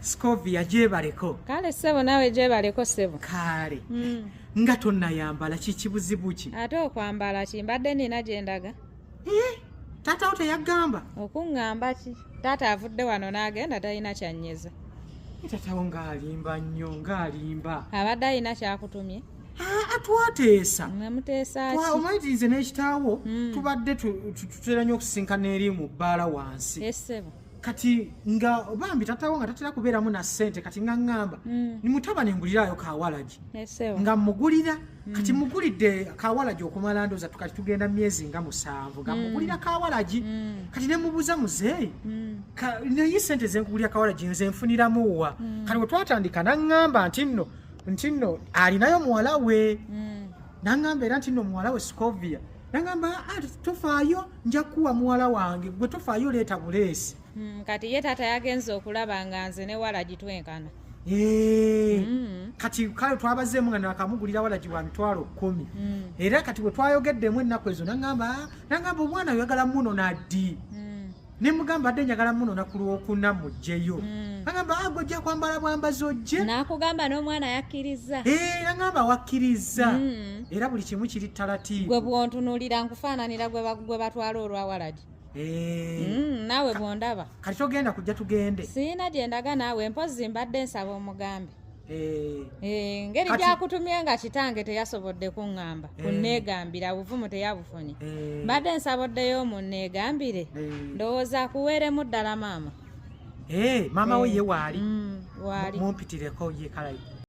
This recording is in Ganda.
Scovia gyebaleko. Kale ssebo nawe gyebaleko ssebo. Kale. Nga tonnayambala kikibuzibu ki? Ate okwambala ki mbadde nina gye ndaga. Taata wo teyagamba? Okuŋŋamba ki? Taata avudde wano n'agenda talina kyannyeza. Taata wo ng'alimba nnyo ng'alimba. Abadde alina kyakutumye? Atwateesa. Namuteesa ki? Omanyi nti nze n'ekitaawo tubadde tutera nnyo okusisinkana eri mu bbaala wansi. Essebo. Kati nga bambi taatawo nga tatera kubeeramu na ssente kati nga ŋŋamba nimutabani nguliraayo kawalagi nga mugulira kati mugulidde kawalagi okumala ndooza kati tugenda myezi nga 7 nga mugulira kawalagi kati ne mubuuza muzeeyi naye ssente zenkugulira kawalagi nze nfuniramu wa kati bwe twatandika naŋŋamba nti nno alinayo muwala we naŋŋamba era nti nno muwala we Scovia naŋŋamba tofaayo nja kuwa muwala wange gwe tofaayo leeta buleesi. Kati ye taata yagenze okulaba nga nze ne walagi twenkana. Kati kale twabazeemu nga nakamugulira walagi wa mitwalo 10 era kati bwe twayogeddemu ennaku ezo naŋŋamba omwana oyagala muno naddi ne mugamba adde njagala muno nakulwokuna mujjeyo naŋŋamba gwe ojja kwambala bwambazi ojje n'akugamba n'omwana yakkiriza naŋŋamba wakkiriza era buli kimu kiri talatiivu gwe bwontunuulira nkufaananira gwe batwala olwa walagi. Naawe bwondaba kati togenda kujja tugende siina gye ndaga naawe mpozi mbadde nsaba omugambe ngeri gyakutumye nga kitange teyasobodde kuŋŋamba kunneegambira buvumu teyabufunye mbadde nsaboddeyo munneegambire ndowooza kuweeremu ddala maama maama we ye waali waali mumpitireko ye kalayi